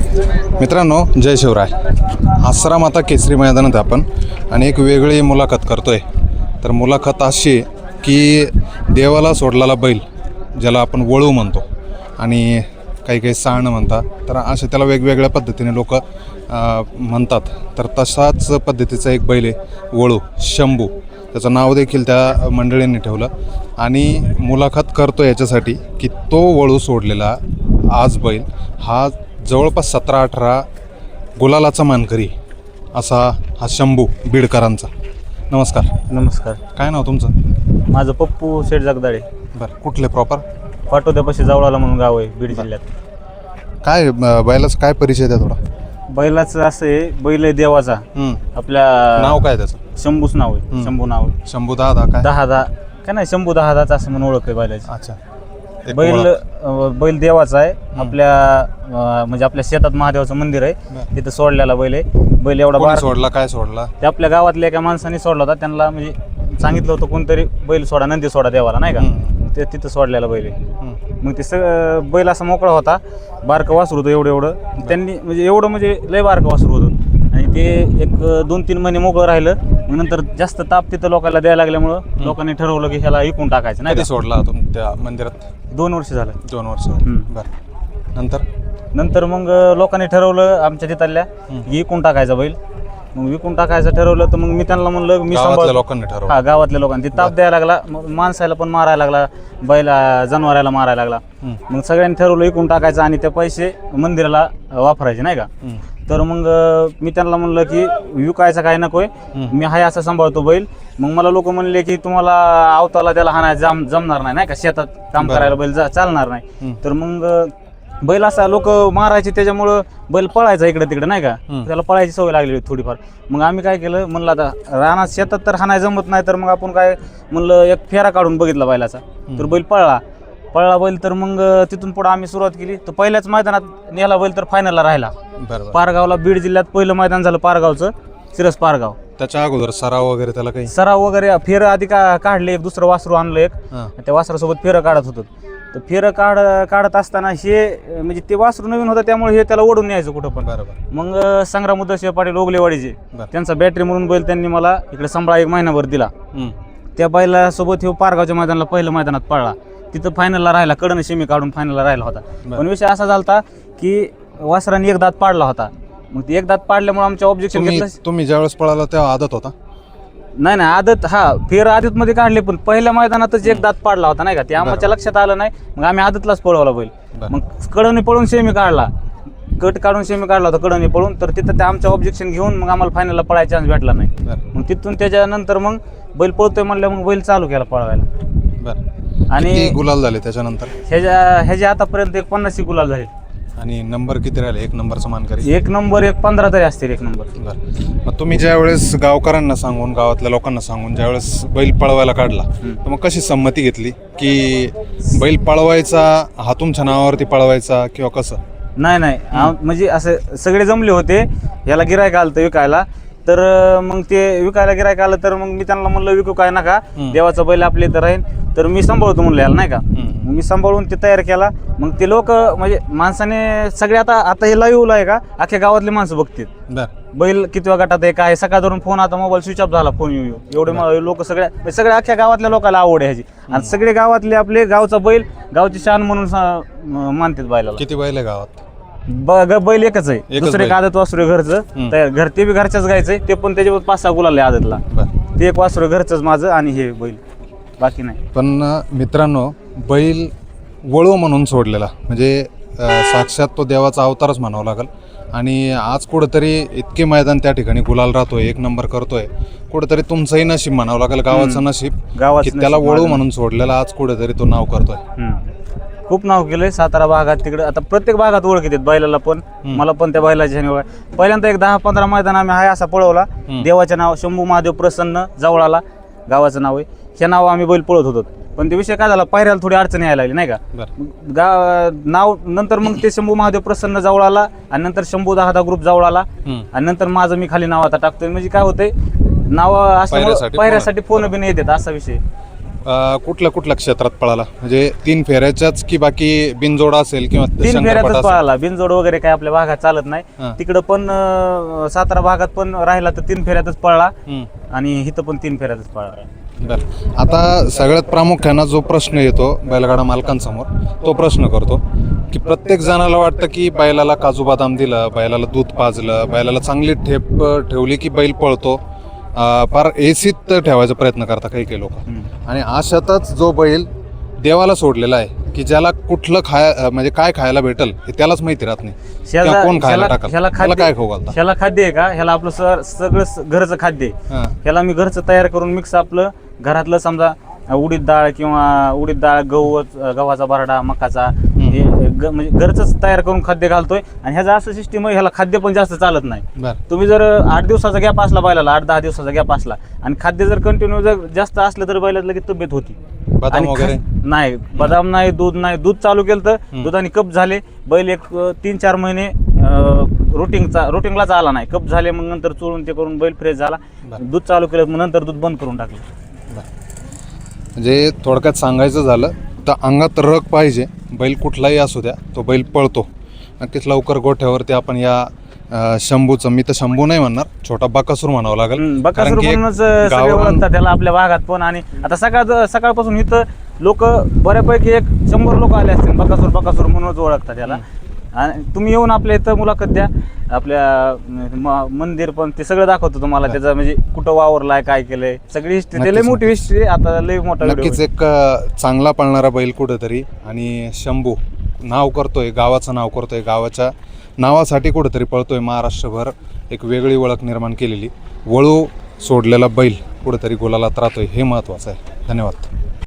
मित्रांनो, जय शिवराय. आश्रम आता केसरी मैदानात आपण आणि एक वेगळी मुलाखत करतोय. तर मुलाखत अशी आहे की देवाला सोडलेला बैल, ज्याला आपण वळू म्हणतो आणि काही काही साणं म्हणतात, तर असे त्याला वेगवेगळ्या पद्धतीने लोक म्हणतात. तर तशाच पद्धतीचा एक बैल आहे वळू, शंभू. त्याचं नाव देखील त्या मंडळींनी ठेवलं आणि मुलाखत करतो याच्यासाठी की तो वळू सोडलेला आज बैल हा जवळपास 17-18 गुलालाचा मानकरी असा हा शंभू बीडकरांचा. नमस्कार. नमस्कार. काय नाव तुमचं? माझं पप्पू शेठ जगदाळे. बरं, कुठले प्रॉपर? पाटोद्यापाशी जावळाला म्हणून गाव आहे बीड जिल्ह्यात. काय बैलाचा काय परिचय द्या थोडा? बैलाचं असं आहे, बैल आहे देवाचा. आपल्या नाव काय त्याचं? शंभूच नाव आहे. शंभू नाव आहे. शंभू दादा काय? दहा काय नाही, शंभू दहादाच असं म्हणून ओळख आहे बैलाची. अच्छा. बैल देवाचा आहे. आपल्या म्हणजे आपल्या शेतात महादेवाचं मंदिर आहे, तिथं सोडलेला बैल आहे. बैल एवढा सोडला, काय सोडला? ते आपल्या गावातल्या एका माणसाने सोडला होता. त्यांना म्हणजे सांगितलं होतं कोणतरी बैल सोडा, नंदी सोडा देवाला, नाही का? ते तिथं सोडलेला बैल आहे. मग ते बैल असा मोकळा होता, बारकं वासरू होतं एवढं. त्यांनी म्हणजे एवढं म्हणजे लय बारकं वासरू होतं आणि ते एक 2-3 महिने मोकळं राहिलं. मग नंतर जास्त ताप तिथं लोकांना द्यायला लागल्यामुळं लोकांनी ठरवलं की ह्याला इकून टाकायचं. नाही सोडला त्या मंदिरात? 2 वर्ष झालं. 2 वर्ष. बरं. नंतर मग लोकांनी ठरवलं आमच्या तिथल्या की इकून टाकायचा बैल. मग विकून टाकायचं ठरवलं तर मग मी त्यांना म्हणलं, मी लोकांनी ठरवलं. हा, गावातल्या लोकांनी. ते ताप द्यायला लागला, माणसाला पण मारायला लागला, बैला जनावराला मारायला लागला. मग सगळ्यांनी ठरवलं इकून टाकायचं आणि ते पैसे मंदिराला वापरायचे, नाही का? तर मग मी त्यांना म्हणलं की विकायचं काय नकोय, मी हाय असं सांभाळतो बैल. मग मला लोक म्हणले की तुम्हाला आवताला त्याला हाणायला जमणार नाही, नाही का? शेतात काम करायला बैल चालणार नाही. तर मग बैल असा लोक मारायचे, त्याच्यामुळं बैल पळायचा इकडे तिकडे, नाही का? त्याला पळायची सवय लागली होती थोडीफार. मग आम्ही काय केलं, म्हणलं आता रानात शेतात तर हाणाय जमत नाही, तर मग आपण काय म्हणलं, एक फेरा काढून बघितला बैलाचा. तर बैल पळला बैल. तर मग तिथून पुढे आम्ही सुरुवात केली. तर पहिल्याच मैदानात नेला बैल, तर फायनलला राहिला. पारगावला, बीड जिल्ह्यात पहिलं मैदान झालं पारगावचं, सिरस पारगाव. त्याच्या अगोदर सराव वगैरे त्याला काही? सराव वगैरे फेरं आधी काढले, एक दुसरं वासरू आणलं एक, त्या वासरासोबत फेरं काढत होतं. तर फेरं काढत असताना हे म्हणजे ते वासरू नवीन होतं, त्यामुळे हे त्याला ओढून न्यायचं कुठं पण. मग संग्राम उदयशिव पाटील ओगलेवाडीचे, त्यांचा बॅटरी म्हणून बैल त्यांनी मला इकडे सांभाळा 1 महिनाभर दिला. त्या बैलासोबत हे पारगावच्या मैदानाला पहिलं मैदानात पळला, तिथं फायनलला राहिला. कडनं शिमी काढून फायनलला राहिला होता. पण विषय असा झाला की वासराने एक दात पाडला होता. मग ते एक दात पाडल्यामुळे आमच्या ऑब्जेक्शन घेतलं. तुम्ही ज्यावेळेस पळाला तेव्हा आदत होता? नाही, आदत, हा, फेर आदत मध्ये काढले, पण पहिल्या मैदानातच एक दात पाडला होता, नाही का? ते आमच्या लक्षात आलं नाही. मग आम्ही आदतलाच पळवला बैल. मग कडनी पळून सेमी काढला, कट काढून सेमी काढला होता कडनी पळून. तर तिथं ते आमचं ऑब्जेक्शन घेऊन मग आम्हाला फायनलला पळायचा चान्स भेटला नाही. मग तिथून त्याच्यानंतर मग बैल पळतोय म्हणलं, मग बैल चालू केला पळवायला. आणि गुलाल झाले त्याच्यानंतर? ह्याच्या आतापर्यंत 50 गुलाल झाले. आणि नंबर किती राहिले? 1 नंबरचा मानकरी? 1 नंबर 15 तरी असतील 1 नंबर. मग तुम्ही ज्यावेळेस गावकऱ्यांना सांगून, गावातल्या लोकांना सांगून ज्यावेळेस बैल पळवायला काढला, तर मग कशी संमती घेतली की बैल पळवायचा, हा तुमच्या नावावरती पळवायचा किंवा कसं? नाही, म्हणजे असं सगळे जमले होते. याला गिरायक आलं तर विकायला. तर मग ते विकायला गिरायक आलं, तर मग मी त्यांना म्हणलं विकू काय नका, देवाचा बैल आपल्या इथं राहील. तर मी सांभाळतो म्हणलं याला, नाही का? मी सांभाळून ते तयार केला. मग ते लोक म्हणजे माणसाने सगळे आता हे लाईव्ह आहे का, अख्ख्या गावातले माणसं बघतील बैल कितव्या गटात आहे काय. सकाळ धरून फोन, आता मोबाईल स्विच ऑफ झाला, फोन येऊ एवढे लोक सगळ्या अख्ख्या गावातल्या लोकांना आवड आहे ह्याची. आणि सगळे गावातले आपले गावचा बैल, गावची शान म्हणून मानतात बैलाला. किती बैल आहे गावात? बैल एकच आहे. दुसरे एक आदत वासरू घरचं तयार, ते बी घरच्याच गायचंय. ते पण त्याच्यावर 5-6 गुलाल आहे आदतला. ते एक वासरू घरचंच माझं आणि हे बैल, बाकी नाही. पण मित्रांनो, बैल वळू म्हणून सोडलेला म्हणजे साक्षात तो देवाचा अवतारच म्हणावं लागेल. आणि आज कुठंतरी इतके मैदान त्या ठिकाणी गुलाल राहतोय, 1 नंबर करतोय. कुठंतरी तुमचंही नशीब म्हणावं लागेल, गावाचं नशीब, की त्याला वळू म्हणून सोडलेला आज कुठेतरी तो नाव करतोय. खूप नाव केलंय सातारा भागात, तिकडे आता प्रत्येक भागात ओळख येतात बैलाला. पण मला पण त्या बैलाची पहिल्यांदा एक 10-15 मैदान आम्ही हाय असा पळवला. देवाचं नाव शंभू महादेव प्रसन्न जावळाला गावाचं नाव आहे. हे नाव आम्ही बैल पळत होतो. पण ते विषय काय झाला, पायऱ्याला थोडी अडचणी यायला लागली, नाही का? नाव नंतर मग ते शंभू महादेव प्रसन्न जावळाला, आणि नंतर शंभू दहादा ग्रुप जावळाला, आणि नंतर माझं मी खाली नाव आता टाकतोय. म्हणजे काय होतंय, नाव असं पायऱ्यासाठी फोन बिन येतात, असा विषय. कुठल्या कुठल्या क्षेत्रात पळाला म्हणजे 3 फेऱ्याच्याच की बाकी बिनजोड असेल किंवा 3 शंकरपट फेऱ्यातच असेल? पळाला. बिनजोड वगैरे काय आपल्या भागात चालत हा. नाही. तिकडं पण सातारा भागात पण राहिला तर 3 फेऱ्यातच पळला हम्म. आणि इथं पण 3 फेऱ्यातच पळाला. बरं, आता सगळ्यात प्रामुख्यानं जो प्रश्न येतो बैलगाडा मालकांसमोर तो प्रश्न करतो की प्रत्येक जणाला वाटतं की बैलाला काजू बदाम दिलं, बैलाला दूध पाजलं, बैलाला चांगली ठेप ठेवली की बैल पळतो. फार एसीत ठेवायचा प्रयत्न करता काही काही लोक. आणि अशातच जो बैल देवाला सोडलेला आहे की ज्याला कुठलं म्हणजे काय खायला भेटल हे त्यालाच माहिती राहत नाही, किंवा कोण खायला टाकल, त्याला काय खाऊ घालता. ह्याला खाद्य आहे का, ह्याला आपलं सगळं घरचं खाद्य आहे. हां. ह्याला मी घरचं तयार करून मिक्स आपलं घरातलं समजा उडीद डाळ किंवा उडीद डाळ, गव्हाचा भरडा, मकाचा, हे म्हणजे घरचंच तयार करून खाद्य घालतोय. आणि ह्याचा असं सिस्टीम आहे, ह्याला खाद्य पण जास्त चालत नाही. बरं. तुम्ही जर 8 दिवसाचा गॅप असला बैलाला, 8-10 दिवसाचा गॅप असला आणि खाद्य जर कंटिन्यू जर जास्त असलं तर बैलात लगेच तब्येत होती. बदाम आणि वगैरे नाही, बदाम नाही, दूध नाही. दूध चालू केलं तर दुधाने कप झाले, बैल एक 3-4 महिने रुटीनलाच आला नाही. कप झाले, मग नंतर चोळून ते करून बैल फ्रेश झाला. दूध चालू केलं, मग नंतर दूध बंद करून टाकलं. म्हणजे थोडक्यात सांगायचं झालं तर अंगात रग पाहिजे, बैल कुठलाही असू द्या तो बैल पळतो. नक्कीच लवकर गोठ्यावरती आपण या शंभूचं, मी तर शंभू नाही म्हणणार, छोटा बकासूर म्हणावं लागेल. बकासूर म्हणूनच सगळे ओळखतात त्याला आपल्या भागात पण. आणि आता सकाळपासून इथं लोक बऱ्यापैकी 100 लोक आले असतील, बकासूर म्हणूनच ओळखतात त्याला. आणि तुम्ही येऊन आपल्या इथं मुलाखत द्या, आपल्या मंदिर पण ते सगळं दाखवतो तुम्हाला. त्याचं म्हणजे कुठं वावरलाय, काय केलंय, सगळी हिस्ट्री. ते लय मोठी हिस्ट्री, आता लय मोठा नक्कीच एक चांगला पळणारा बैल कुठेतरी. आणि शंभू नाव करतोय, गावाचं नाव करतोय, गावाच्या नावासाठी कुठेतरी पळतोय. महाराष्ट्रभर एक वेगळी ओळख निर्माण केलेली, वळू सोडलेला बैल कुठेतरी गुलालात राहतोय, हे महत्त्वाचं आहे. धन्यवाद.